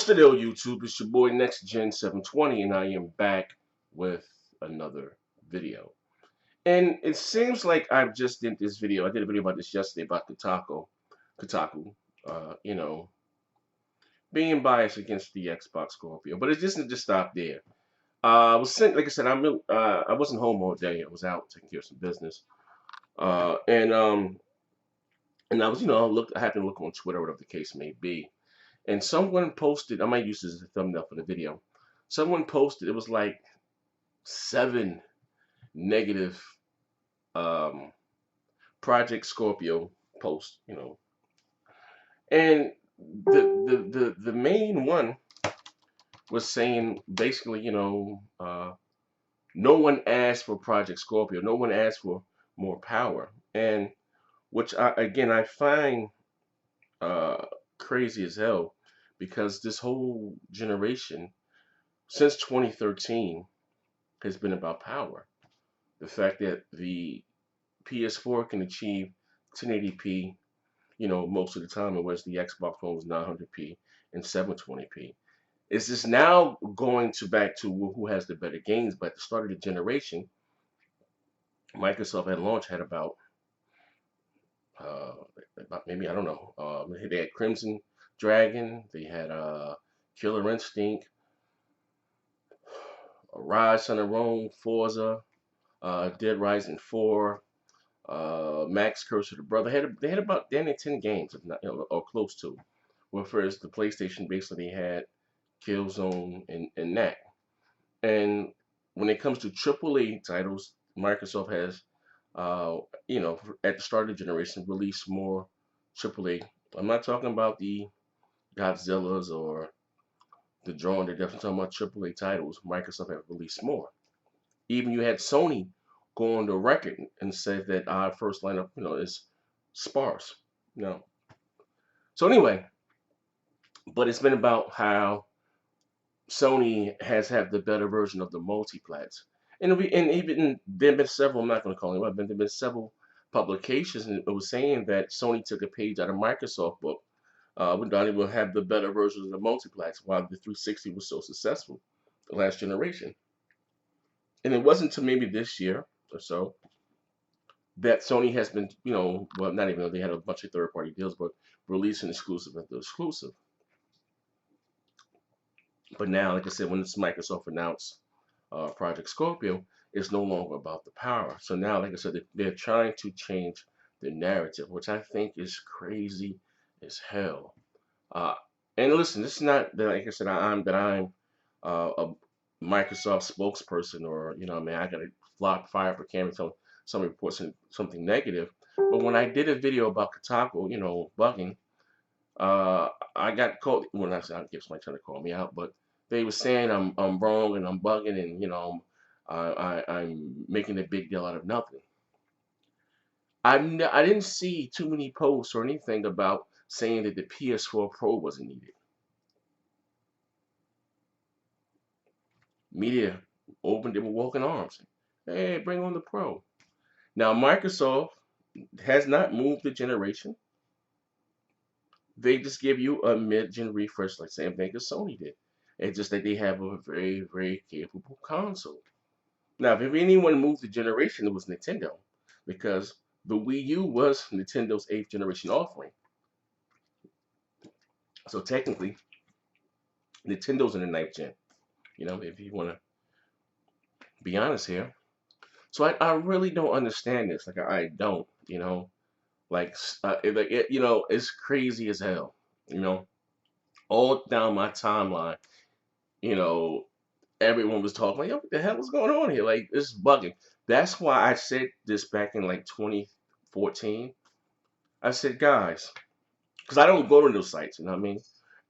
What's the deal, YouTube? It's your boy Next Gen 720, and I am back with another video. And it seems like I've just did this video. I did a video about this yesterday about Kotaku, you know, being biased against the Xbox Scorpio. But it doesn't just stop there. I was sent, like I said, I wasn't home all day. I was out taking care of some business, uh, and um, and I was, I happened to look on Twitter, whatever the case may be. And someone posted, I might use this as a thumbnail for the video. Someone posted, it was like 7 negative um, Project Scorpio posts, And the main one was saying basically, no one asked for Project Scorpio. No one asked for more power. And which I find uh, crazy as hell because this whole generation since 2013 has been about power. The fact that the PS4 can achieve 1080p, most of the time, whereas the Xbox One was 900p and 720p. It's just now going to back to who has the better games. But at the start of the generation, Microsoft at launch had uh, about maybe I don't know. They had Crimson Dragon, they had Killer Instinct, Rise on the Rome, Forza, Dead Rising 4, Max Curse of the Brother. They had about damn near 10 games, if not, or close to. Well, first the PlayStation basically had Killzone and that. And when it comes to AAA titles, Microsoft has, at the start of the generation, released more AAA. I'm not talking about the Godzillas or the Drone. They're definitely talking about AAA titles. Microsoft have released more. Even you had Sony go on the record and say that our first lineup, is sparse. So anyway, but it's been about how Sony has had the better version of the multiplats. And even there have been several, I'm not going to call them up, but there have been several publications and it was saying that Sony took a page out of Microsoft book. When Donnie will have the better versions of the multiplats while the 360 was so successful the last generation. And it wasn't until maybe this year or so that Sony has been, well, not even though they had a bunch of third-party deals, but releasing exclusive after exclusive. But now, like I said, when it's Microsoft announced Project Scorpio, it's no longer about the power. So now, like I said, they're trying to change the narrative, which I think is crazy as hell. Uh, and listen, this is not that, like I said, I'm a Microsoft spokesperson or I got to flock fire for camera until somebody reports something negative. But when I did a video about Kotaku, bugging, I got called. Well, I guess somebody trying to call me out, but they were saying I'm wrong and I'm bugging and I'm making a big deal out of nothing. I didn't see too many posts or anything about saying that the PS4 Pro wasn't needed. Media opened it with walking arms. Hey, bring on the Pro. Now Microsoft has not moved the generation. They just give you a mid-gen refresh, like same thing as Sony did. It's just that they have a very, very capable console. Now, if anyone moved the generation, it was Nintendo, because the Wii U was Nintendo's 8th generation offering. So technically, Nintendo's in the 9th gen. If you want to be honest here. So I really don't understand this. Like I don't. It's crazy as hell. All down my timeline. You know, everyone was talking like, "Yo, what the hell is going on here? Like, this is bugging." That's why I said this back in like 2014. I said, guys, because I don't go to those sites. You know what I mean?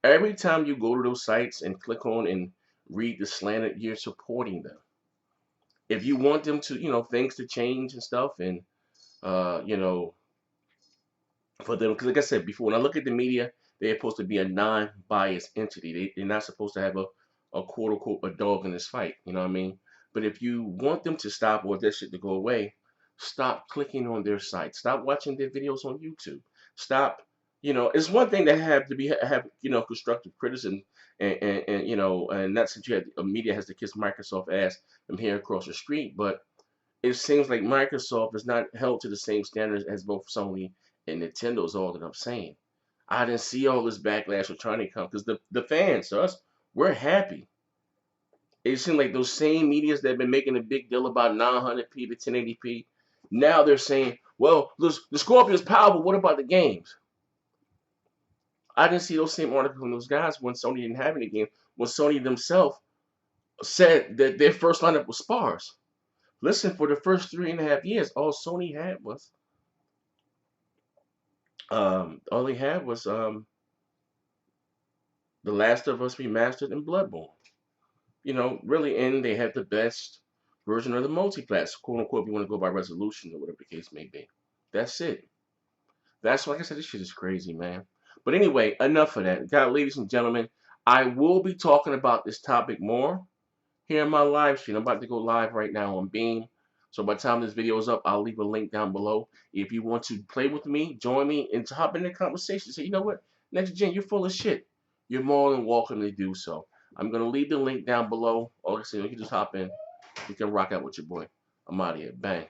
Every time you go to those sites and click on and read the slanted, you're supporting them. If you want them to, things to change and stuff, and uh, you know, for them, because like I said before, when I look at the media, they're supposed to be a non-biased entity. They're not supposed to have a quote unquote a dog in this fight. You know what I mean? But if you want them to stop or that shit to go away, stop clicking on their site. Stop watching their videos on YouTube. Stop You know, it's one thing to have constructive criticism, and that's since you had media has to kiss Microsoft ass from here across the street, but it seems like Microsoft is not held to the same standards as both Sony and Nintendo. Is all that I'm saying. I didn't see all this backlash with trying to come because the fans, us, we're happy. It seems like those same medias that have been making a big deal about 900p to 1080p, now they're saying, well, the Scorpio is powerful. What about the games? I didn't see those same articles from those guys when Sony didn't have any games. When Sony themselves said that their first lineup was sparse. Listen, for the first 3.5 years, all they had was The Last of Us Remastered and Bloodborne. You know, really, and they had the best version of the multi-class, quote unquote, if you want to go by resolution or whatever the case may be. That's it. That's like I said, this shit is crazy, man. But anyway, enough of that. God, ladies and gentlemen, I will be talking about this topic more here in my live stream. I'm about to go live right now on Beam. So by the time this video is up, I'll leave a link down below. If you want to play with me, join me, and hop in the conversation. Say, you know what, Next Gen, you're full of shit. You're more than welcome to do so. I'm going to leave the link down below. Or like I said, you can just hop in. You can rock out with your boy. I'm out of here. Bang.